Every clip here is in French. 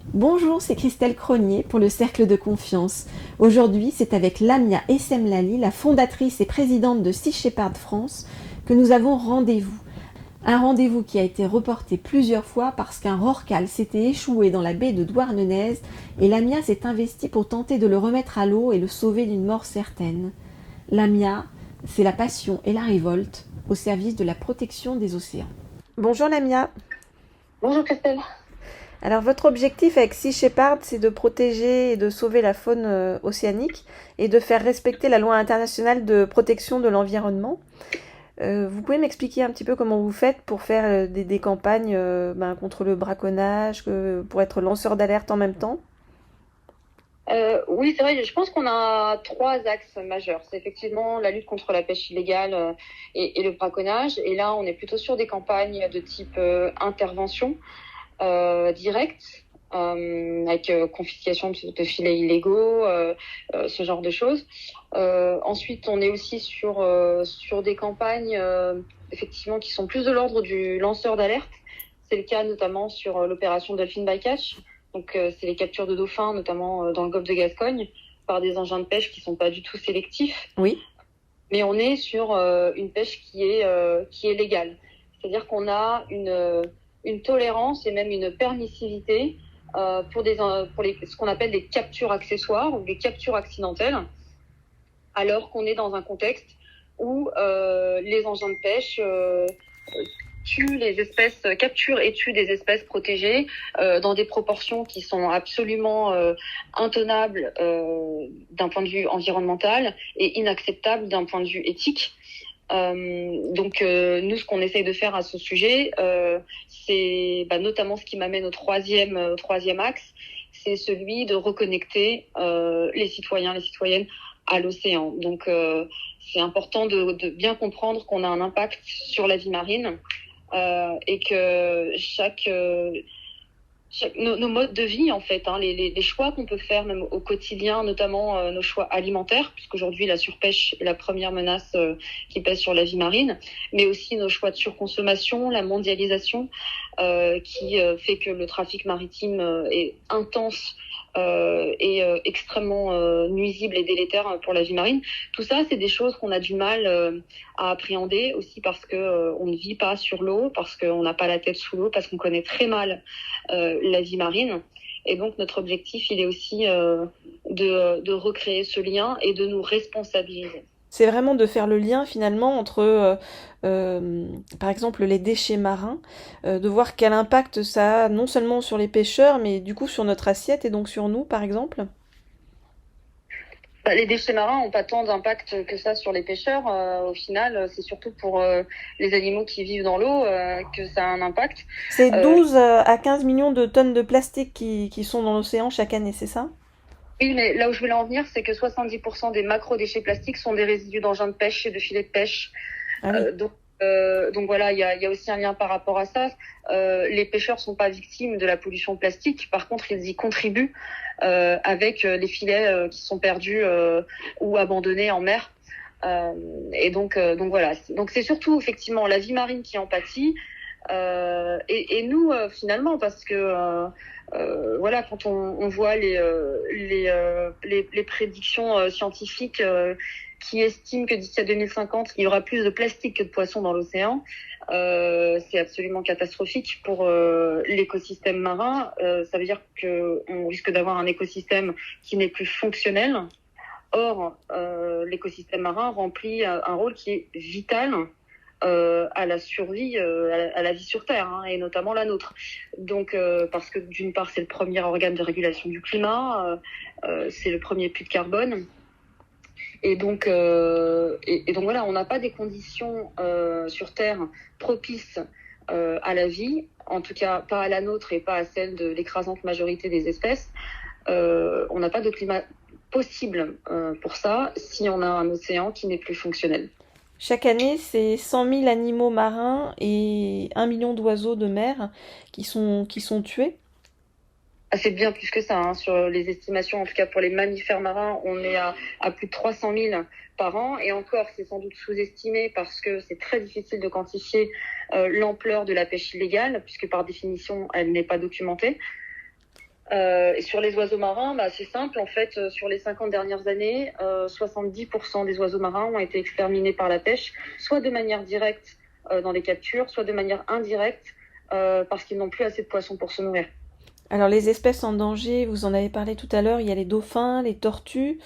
Bonjour, c'est Christelle Cronier pour le Cercle de Confiance. Aujourd'hui, c'est avec Lamia Essemlali, la fondatrice et présidente de Sea Shepherd France, que nous avons rendez-vous. Un rendez-vous qui a été reporté plusieurs fois parce qu'un rorqual s'était échoué dans la baie de Douarnenez et Lamia s'est investie pour tenter de le remettre à l'eau et le sauver d'une mort certaine. Lamia, c'est la passion et la révolte au service de la protection des océans. Bonjour Lamia. Bonjour Christelle. Alors votre objectif avec Sea Shepherd, c'est de protéger et de sauver la faune océanique et de faire respecter la loi internationale de protection de l'environnement. Vous pouvez m'expliquer un petit peu comment vous faites pour faire des campagnes contre le braconnage, pour être lanceur d'alerte en même temps? Oui, c'est vrai, je pense qu'on a trois axes majeurs. C'est effectivement la lutte contre la pêche illégale et le braconnage. Et là, on est plutôt sur des campagnes de type intervention directe, avec confiscation de filets illégaux, ce genre de choses. Ensuite, on est aussi sur des campagnes effectivement qui sont plus de l'ordre du lanceur d'alerte. C'est le cas notamment sur l'opération Dolphin Bycatch. Donc, c'est les captures de dauphins, notamment dans le golfe de Gascogne, par des engins de pêche qui sont pas du tout sélectifs. Oui. Mais on est sur une pêche qui est légale. C'est-à-dire qu'on a une tolérance et même une permissivité pour ce qu'on appelle des captures accessoires ou des captures accidentelles, alors qu'on est dans un contexte où les engins de pêche capturent et tuent des espèces protégées dans des proportions qui sont absolument intenables d'un point de vue environnemental et inacceptables d'un point de vue éthique. Donc nous, ce qu'on essaye de faire à ce sujet, c'est notamment ce qui m'amène au troisième axe, c'est celui de reconnecter les citoyens, les citoyennes à l'océan. Donc c'est important de bien comprendre qu'on a un impact sur la vie marine et que nos modes de vie, en fait, les choix qu'on peut faire même au quotidien, notamment nos choix alimentaires, puisqu'aujourd'hui la surpêche est la première menace qui pèse sur la vie marine, mais aussi nos choix de surconsommation, la mondialisation qui fait que le trafic maritime est intense et extrêmement nuisible et délétère pour la vie marine. Tout ça, c'est des choses qu'on a du mal à appréhender aussi parce que on ne vit pas sur l'eau, parce qu'on n'a pas la tête sous l'eau, parce qu'on connaît très mal la vie marine. Et donc notre objectif, il est aussi de recréer ce lien et de nous responsabiliser. C'est vraiment de faire le lien finalement entre, par exemple, les déchets marins, de voir quel impact ça a non seulement sur les pêcheurs, mais du coup sur notre assiette et donc sur nous, par exemple. Les déchets marins n'ont pas tant d'impact que ça sur les pêcheurs. Au final, c'est surtout pour les animaux qui vivent dans l'eau que ça a un impact. C'est Euh, 12 à 15 millions de tonnes de plastique qui sont dans l'océan chaque année, c'est ça? oui, mais là où je voulais en venir, c'est que 70% des macro-déchets plastiques sont des résidus d'engins de pêche et de filets de pêche. Ah oui. Donc voilà, il y a aussi un lien par rapport à ça. Les pêcheurs sont pas victimes de la pollution plastique. Par contre, ils y contribuent avec les filets qui sont perdus ou abandonnés en mer. Donc voilà. Donc c'est surtout effectivement la vie marine qui en pâtit. Et nous finalement parce que voilà, quand on voit les prédictions scientifiques qui estiment que d'ici à 2050 il y aura plus de plastique que de poissons dans l'océan, c'est absolument catastrophique pour l'écosystème marin. Ça veut dire qu'on risque d'avoir un écosystème qui n'est plus fonctionnel. Or, l'écosystème marin remplit un rôle qui est vital à la survie, à la vie sur Terre, hein, et notamment la nôtre. Donc, parce que d'une part, c'est le premier organe de régulation du climat, c'est le premier puits de carbone. Et donc voilà, on n'a pas des conditions sur Terre propices à la vie, en tout cas pas à la nôtre et pas à celle de l'écrasante majorité des espèces. On n'a pas de climat possible pour ça si on a un océan qui n'est plus fonctionnel. Chaque année, c'est 100 000 animaux marins et 1 million d'oiseaux de mer qui sont tués. Ah, c'est bien plus que ça, hein. Sur les estimations, en tout cas pour les mammifères marins, on est à plus de 300 000 par an. Et encore, c'est sans doute sous-estimé parce que c'est très difficile de quantifier l'ampleur de la pêche illégale, puisque par définition, elle n'est pas documentée. Et sur les oiseaux marins, c'est simple. En fait, sur les 50 dernières années, 70% des oiseaux marins ont été exterminés par la pêche, soit de manière directe dans des captures, soit de manière indirecte parce qu'ils n'ont plus assez de poissons pour se nourrir. Alors les espèces en danger, vous en avez parlé tout à l'heure, il y a les dauphins, les tortues.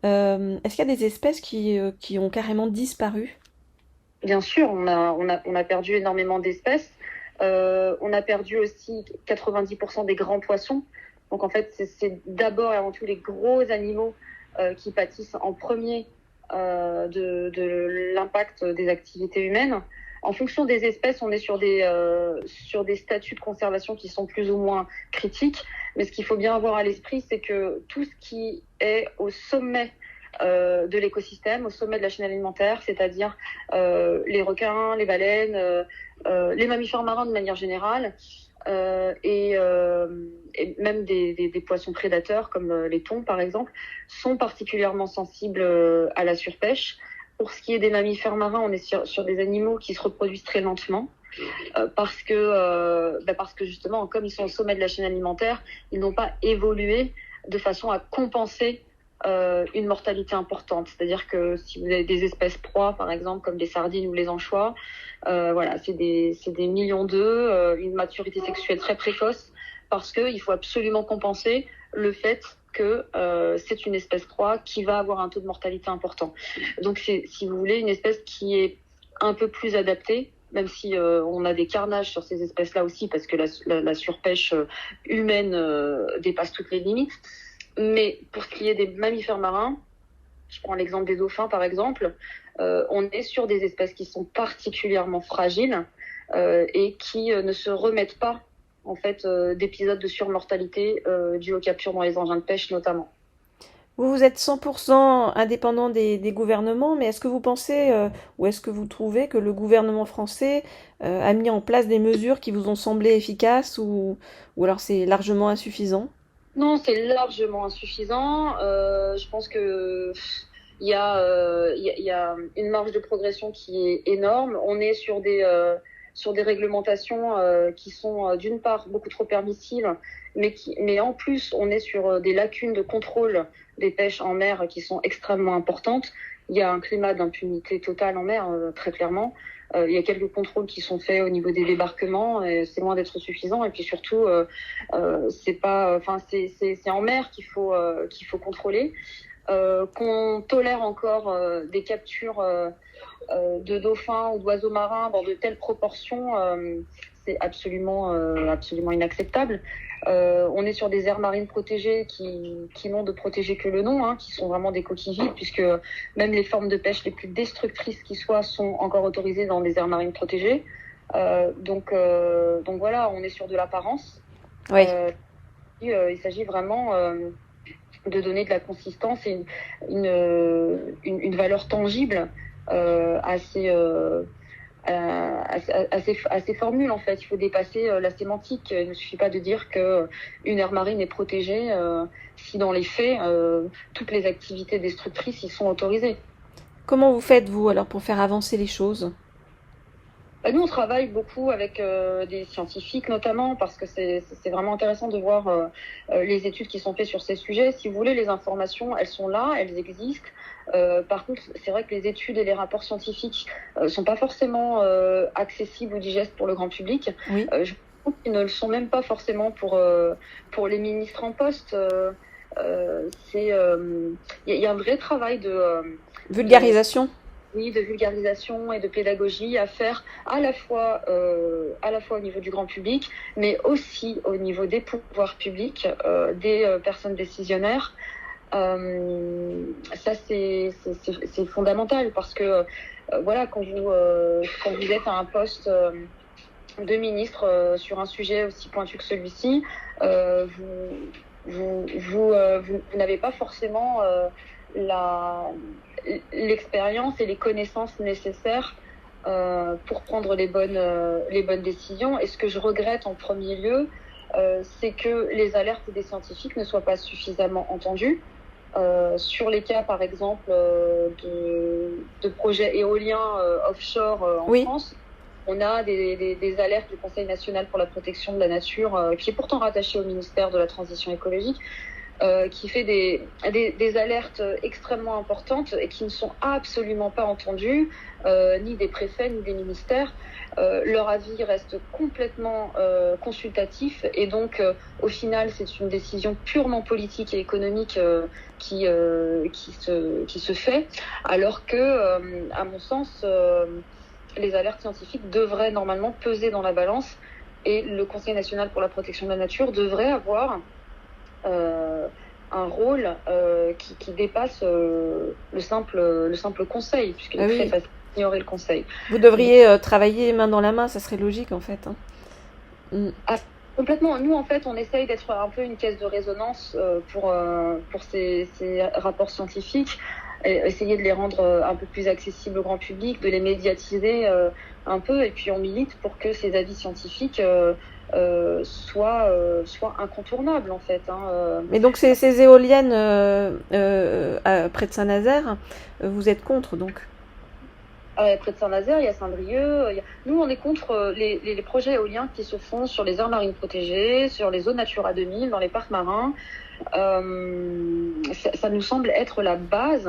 Est-ce qu'il y a des espèces qui ont carrément disparu? Bien sûr, on a perdu énormément d'espèces. On a perdu aussi 90% des grands poissons. Donc en fait, c'est d'abord et avant tout les gros animaux qui pâtissent en premier de l'impact des activités humaines. En fonction des espèces, on est sur des statuts de conservation qui sont plus ou moins critiques. Mais ce qu'il faut bien avoir à l'esprit, c'est que tout ce qui est au sommet de l'écosystème, au sommet de la chaîne alimentaire, c'est-à-dire les requins, les baleines, les mammifères marins de manière générale, et même des poissons prédateurs comme les thons par exemple, sont particulièrement sensibles à la surpêche. Pour ce qui est des mammifères marins, on est sur des animaux qui se reproduisent très lentement. Parce que justement, comme ils sont au sommet de la chaîne alimentaire, ils n'ont pas évolué de façon à compenser une mortalité importante. C'est-à-dire que si vous avez des espèces proies, par exemple, comme les sardines ou les anchois, voilà, c'est des millions d'œufs, une maturité sexuelle très précoce, parce qu'il faut absolument compenser le fait que c'est une espèce proie qui va avoir un taux de mortalité important. Donc c'est, si vous voulez, une espèce qui est un peu plus adaptée, même si on a des carnages sur ces espèces-là aussi, parce que la surpêche humaine dépasse toutes les limites. Mais pour ce qui est des mammifères marins, je prends l'exemple des dauphins par exemple, on est sur des espèces qui sont particulièrement fragiles et qui ne se remettent pas en fait d'épisodes de surmortalité dus aux captures dans les engins de pêche notamment. Vous êtes 100% indépendant des gouvernements, mais est-ce que vous pensez ou est-ce que vous trouvez que le gouvernement français a mis en place des mesures qui vous ont semblé efficaces ou alors c'est largement insuffisant? Non, c'est largement insuffisant. Je pense que il y a une marge de progression qui est énorme. On est sur des réglementations qui sont d'une part beaucoup trop permissives, mais en plus on est sur des lacunes de contrôle des pêches en mer qui sont extrêmement importantes. Il y a un climat d'impunité totale en mer, très clairement. Il y a quelques contrôles qui sont faits au niveau des débarquements, et c'est loin d'être suffisant. Et puis surtout, c'est pas, enfin c'est en mer qu'il faut contrôler. Qu'on tolère encore des captures de dauphins ou d'oiseaux marins dans de telles proportions, c'est absolument inacceptable. On est sur des aires marines protégées qui n'ont de protégé que le nom, hein, qui sont vraiment des coquilles vides, puisque même les formes de pêche les plus destructrices qui soient sont encore autorisées dans des aires marines protégées. Donc voilà, on est sur de l'apparence. Oui. Il s'agit vraiment de donner de la consistance et une valeur tangible à ces formules en fait. Il faut dépasser la sémantique. Il ne suffit pas de dire qu'une aire marine est protégée si dans les faits toutes les activités destructrices y sont autorisées. Comment vous faites vous alors pour faire avancer les choses? Nous, on travaille beaucoup avec des scientifiques notamment parce que c'est vraiment intéressant de voir les études qui sont faites sur ces sujets. Si vous voulez, les informations, elles sont là, elles existent. Par contre, c'est vrai que les études et les rapports scientifiques sont pas forcément accessibles ou digestes pour le grand public. Oui. Je pense qu'ils ne le sont même pas forcément pour les ministres en poste. Il y a un vrai travail de vulgarisation. Oui, de vulgarisation et de pédagogie à faire à la fois au niveau du grand public, mais aussi au niveau des pouvoirs publics, des personnes décisionnaires. Ça, c'est fondamental parce que voilà, quand vous êtes à un poste de ministre sur un sujet aussi pointu que celui-ci, vous n'avez pas forcément l'expérience et les connaissances nécessaires pour prendre les bonnes décisions. Et ce que je regrette en premier lieu, c'est que les alertes des scientifiques ne soient pas suffisamment entendues. Sur les cas, par exemple, de projets éoliens offshore en Oui. France, On a des alertes du Conseil national pour la protection de la nature, qui est pourtant rattaché au ministère de la Transition écologique, qui fait des alertes extrêmement importantes et qui ne sont absolument pas entendues, ni des préfets, ni des ministères. Leur avis reste complètement consultatif et donc au final c'est une décision purement politique et économique qui se fait, alors que à mon sens les alertes scientifiques devraient normalement peser dans la balance et le Conseil national pour la protection de la nature devrait avoir un rôle qui dépasse le simple conseil, puisqu'il est très facile d'ignorer le conseil. Vous devriez travailler main dans la main, ça serait logique en fait. Complètement. Nous, en fait, on essaye d'être un peu une caisse de résonance pour ces rapports scientifiques, et essayer de les rendre un peu plus accessibles au grand public, de les médiatiser un peu, et puis on milite pour que ces avis scientifiques soient incontournables, en fait. Mais donc ces éoliennes près de Saint-Nazaire, vous êtes contre, donc? Près de Saint-Nazaire, il y a Saint-Brieuc. Nous, on est contre les projets éoliens qui se font sur les aires marines protégées, sur les zones Natura 2000, dans les parcs marins. Ça nous semble être la base.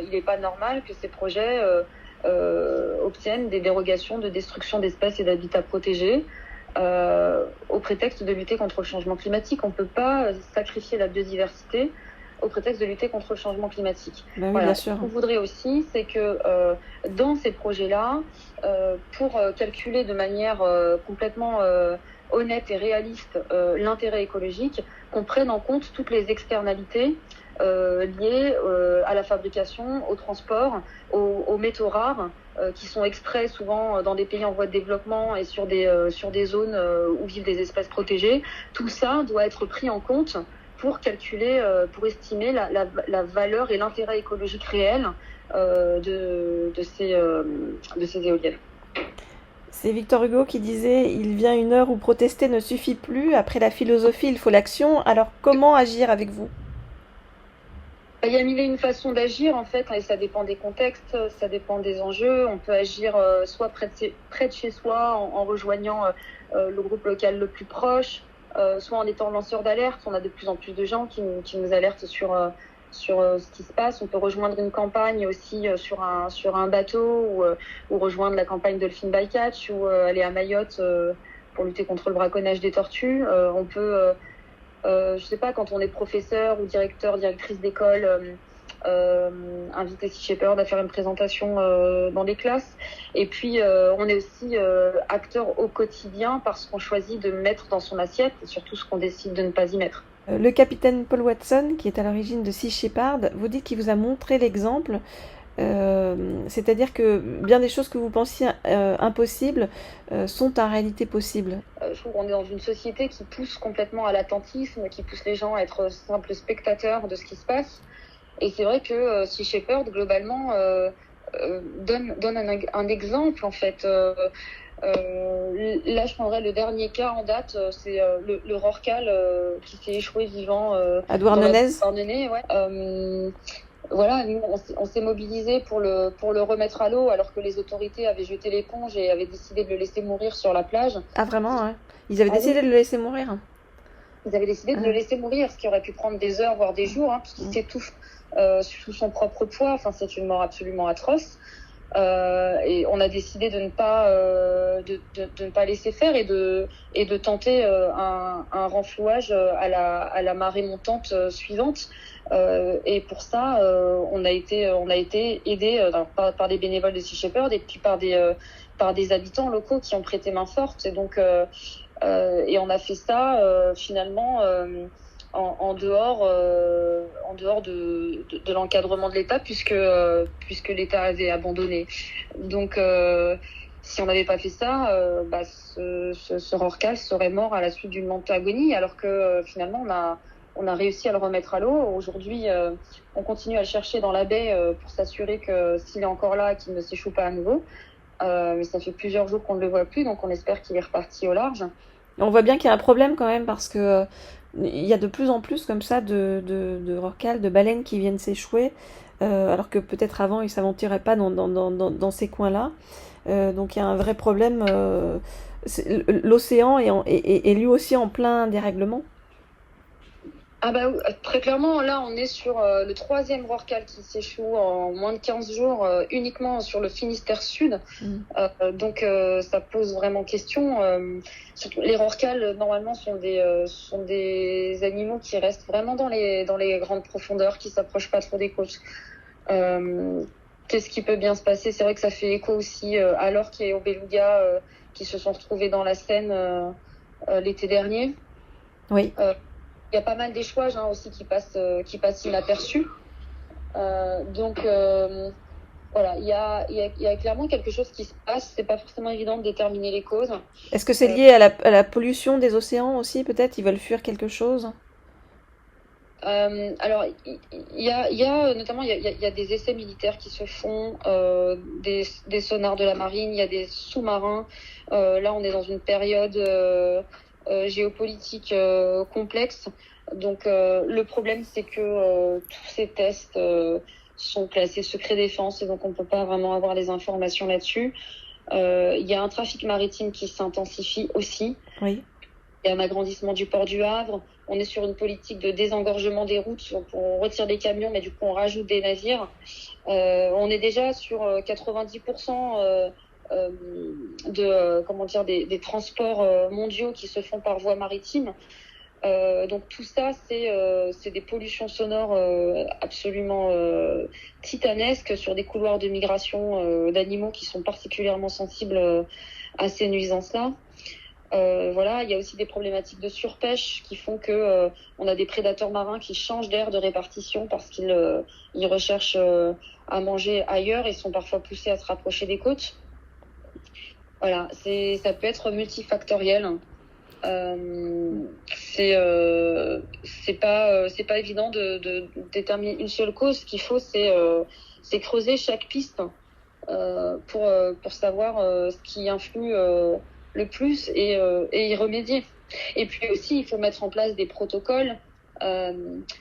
Il n'est pas normal que ces projets obtiennent des dérogations de destruction d'espèces et d'habitats protégés au prétexte de lutter contre le changement climatique. On ne peut pas sacrifier la biodiversité au prétexte de lutter contre le changement climatique. Ben oui, bien sûr. Ce qu'on voudrait aussi, c'est que dans ces projets-là, pour calculer de manière complètement honnête et réaliste l'intérêt écologique, qu'on prenne en compte toutes les externalités liées à la fabrication, au transport, aux métaux rares qui sont extraits souvent dans des pays en voie de développement et sur des zones où vivent des espèces protégées. Tout ça doit être pris en compte pour calculer, pour estimer la valeur et l'intérêt écologique réel de ces éoliennes. C'est Victor Hugo qui disait « Il vient une heure où protester ne suffit plus, après la philosophie, il faut l'action. » Alors, comment agir avec vous ? Il y a mille et une façons d'agir, en fait, et ça dépend des contextes, ça dépend des enjeux. On peut agir soit près de chez soi, en rejoignant le groupe local le plus proche, soit en étant lanceur d'alerte. On a de plus en plus de gens qui nous alertent sur ce qui se passe. On peut rejoindre une campagne aussi sur un bateau ou rejoindre la campagne Dolphin Bycatch ou aller à Mayotte pour lutter contre le braconnage des tortues. On peut, je sais pas, quand on est professeur ou directrice d'école, inviter Sea Shepherd à faire une présentation dans les classes. Et puis on est aussi acteur au quotidien parce qu'on choisit de mettre dans son assiette et surtout ce qu'on décide de ne pas y mettre. Le capitaine Paul Watson, qui est à l'origine de Sea Shepherd, vous dit qu'il vous a montré l'exemple, c'est-à-dire que bien des choses que vous pensiez impossibles sont en réalité possibles. Je trouve qu'on est dans une société qui pousse complètement à l'attentisme, qui pousse les gens à être simples spectateurs de ce qui se passe. Et c'est vrai que Sea Shepherd, globalement, donne un exemple, en fait. Là, je prendrais le dernier cas en date, c'est le rorqual qui s'est échoué vivant à Douarnenez. Voilà, nous, on s'est mobilisé pour le remettre à l'eau, alors que les autorités avaient jeté l'éponge et avaient décidé de le laisser mourir sur la plage. Ah, vraiment, ouais. Ils avaient décidé de le laisser mourir. Ils avaient décidé de le laisser mourir, ce qui aurait pu prendre des heures, voire des jours, puisqu'il s'étouffe sous son propre poids. Enfin, c'est une mort absolument atroce. Et on a décidé de ne pas laisser faire et de tenter un renflouage à la marée montante suivante. Et pour ça, on a été aidé par des bénévoles de Sea Shepherd et puis par des habitants locaux qui ont prêté main forte. Et donc, et on a fait ça finalement en dehors de l'encadrement de l'État puisque l'État avait abandonné. Donc si on n'avait pas fait ça, ce rorqual serait mort à la suite d'une lente agonie, alors que finalement on a réussi à le remettre à l'eau. Aujourd'hui, on continue à le chercher dans la baie pour s'assurer que s'il est encore là, qu'il ne s'échoue pas à nouveau. Mais ça fait plusieurs jours qu'on ne le voit plus, donc on espère qu'il est reparti au large. On voit bien qu'il y a un problème quand même parce que il y a de plus en plus comme ça de rorquals, de baleines qui viennent s'échouer, alors que peut-être avant ils ne s'aventuraient pas dans ces coins-là. Donc il y a un vrai problème. L'océan est lui aussi en plein dérèglement. Ah bah, très clairement, là, on est sur le troisième rorqual qui s'échoue en moins de 15 jours, uniquement sur le Finistère Sud. Mm. Donc, ça pose vraiment question. Surtout, les rorquals, normalement, sont des animaux qui restent vraiment dans les grandes profondeurs, qui s'approchent pas trop des côtes. Euh, Qu'est-ce qui peut bien se passer? C'est vrai que ça fait écho aussi à l'orque et aux belugas qui se sont retrouvés dans la Seine l'été dernier. Oui. Il y a pas mal d'échouages aussi qui passent inaperçus. Donc voilà, il y a clairement quelque chose qui se passe. C'est pas forcément évident de déterminer les causes. Est-ce que c'est Euh, lié à la pollution des océans aussi, peut-être? Ils veulent fuir quelque chose? alors, il y a notamment il y a des essais militaires qui se font, des sonars de la marine, il y a des sous-marins. Là, on est dans une période géopolitique complexe. Donc, le problème, c'est que tous ces tests sont classés secret défense et donc on ne peut pas vraiment avoir les informations là-dessus. Il y a un trafic maritime qui s'intensifie aussi. Oui. Il y a un agrandissement du port du Havre. On est sur une politique de désengorgement des routes. On retire des camions, mais du coup, on rajoute des navires. On est déjà sur 90% comment dire, des transports mondiaux qui se font par voie maritime. Donc tout ça, c'est des pollutions sonores absolument titanesques sur des couloirs de migration d'animaux qui sont particulièrement sensibles à ces nuisances-là. Voilà, il y a aussi des problématiques de surpêche qui font que on a des prédateurs marins qui changent d'aire de répartition parce qu'ils recherchent à manger ailleurs et sont parfois poussés à se rapprocher des côtes. Voilà, ça peut être multifactoriel. C'est pas évident de déterminer une seule cause. Ce qu'il faut, c'est creuser chaque piste pour savoir ce qui influe le plus et y remédier. Et puis aussi, il faut mettre en place des protocoles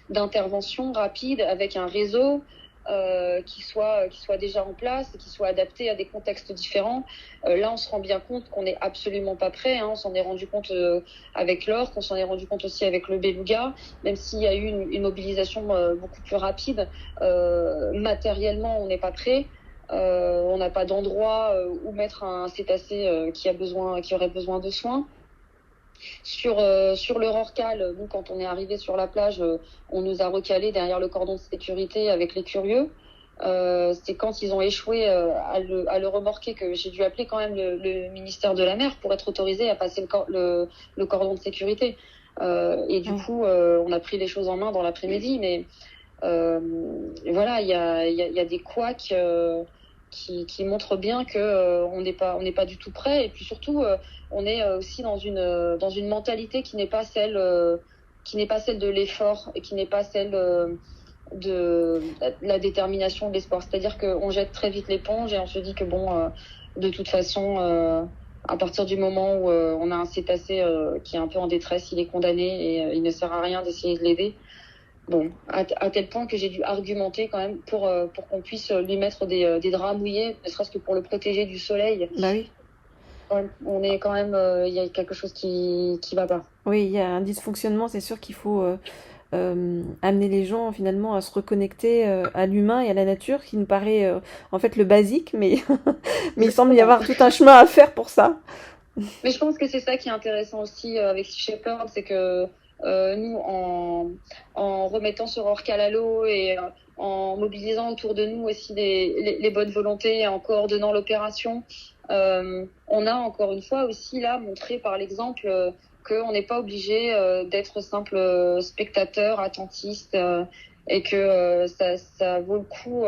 d'intervention rapide avec un réseau qui soit déjà en place et qui soit adapté à des contextes différents. Là, on se rend bien compte qu'on n'est absolument pas prêt. On s'en est rendu compte avec l'orque, on s'en est rendu compte aussi avec le beluga, même s'il y a eu une mobilisation beaucoup plus rapide. Matériellement, on n'est pas prêt. On n'a pas d'endroit où mettre un cétacé qui aurait besoin de soins. Sur le rorqual, nous, quand on est arrivé sur la plage, on nous a recalé derrière le cordon de sécurité avec les curieux. C'est quand ils ont échoué à le remorquer que j'ai dû appeler quand même le ministère de la Mer pour être autorisé à passer le cordon de sécurité. Et du coup, on a pris les choses en main dans l'après-midi. Mais voilà, il y a des couacs qui montrent bien que on n'est pas du tout prêt. Et puis surtout, on est aussi dans une mentalité qui n'est pas celle de l'effort et qui n'est pas celle de la détermination de l'espoir. C'est-à-dire qu'on jette très vite l'éponge et on se dit que bon, de toute façon, à partir du moment où on a un cétacé qui est un peu en détresse, il est condamné et il ne sert à rien d'essayer de l'aider. Bon, à tel point que j'ai dû argumenter quand même pour qu'on puisse lui mettre des draps mouillés, ne serait-ce que pour le protéger du soleil. Bah oui. On est quand même, il y a quelque chose qui va pas. Oui, il y a un dysfonctionnement, c'est sûr qu'il faut amener les gens finalement à se reconnecter à l'humain et à la nature, qui nous paraît en fait le basique, mais, mais il semble y avoir tout un chemin à faire pour ça. Mais je pense que c'est ça qui est intéressant aussi avec Sea Shepherd, c'est que nous, en remettant ce rorqual à l'eau et en mobilisant autour de nous aussi les bonnes volontés et en coordonnant l'opération, on a encore une fois aussi là montré par l'exemple qu'on n'est pas obligé d'être simple spectateur, attentiste et que ça vaut le coup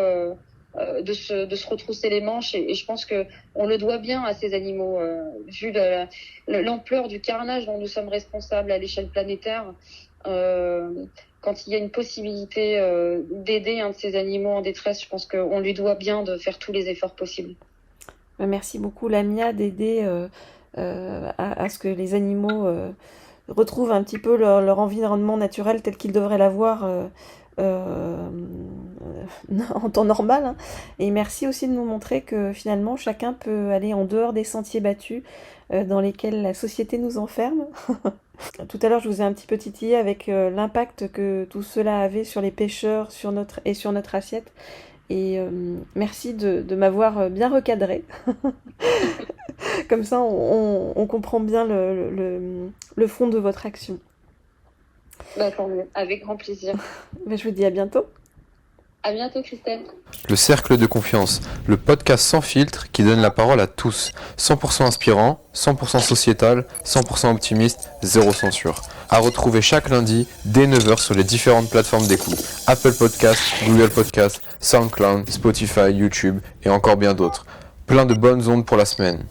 de se retrousser les manches et je pense que on le doit bien à ces animaux vu l'ampleur du carnage dont nous sommes responsables à l'échelle planétaire. Quand il y a une possibilité d'aider un de ces animaux en détresse, je pense qu'on lui doit bien de faire tous les efforts possibles. Merci beaucoup Lamia d'aider à ce que les animaux retrouvent un petit peu leur environnement naturel tel qu'ils devraient l'avoir euh, en temps normal, hein. Et merci aussi de nous montrer que finalement chacun peut aller en dehors des sentiers battus dans lesquels la société nous enferme. Tout à l'heure, je vous ai un petit peu titillé avec l'impact que tout cela avait sur les pêcheurs sur notre assiette. Et merci de m'avoir bien recadré. Comme ça, on comprend bien le fond de votre action. Tant mieux. Avec grand plaisir. Je vous dis à bientôt. À bientôt, Christelle. Le Cercle de Confiance, le podcast sans filtre qui donne la parole à tous. 100% inspirant, 100% sociétal, 100% optimiste, zéro censure. À retrouver chaque lundi dès 9h sur les différentes plateformes d'écoute. Apple Podcast, Google Podcast, SoundCloud, Spotify, YouTube et encore bien d'autres. Plein de bonnes ondes pour la semaine.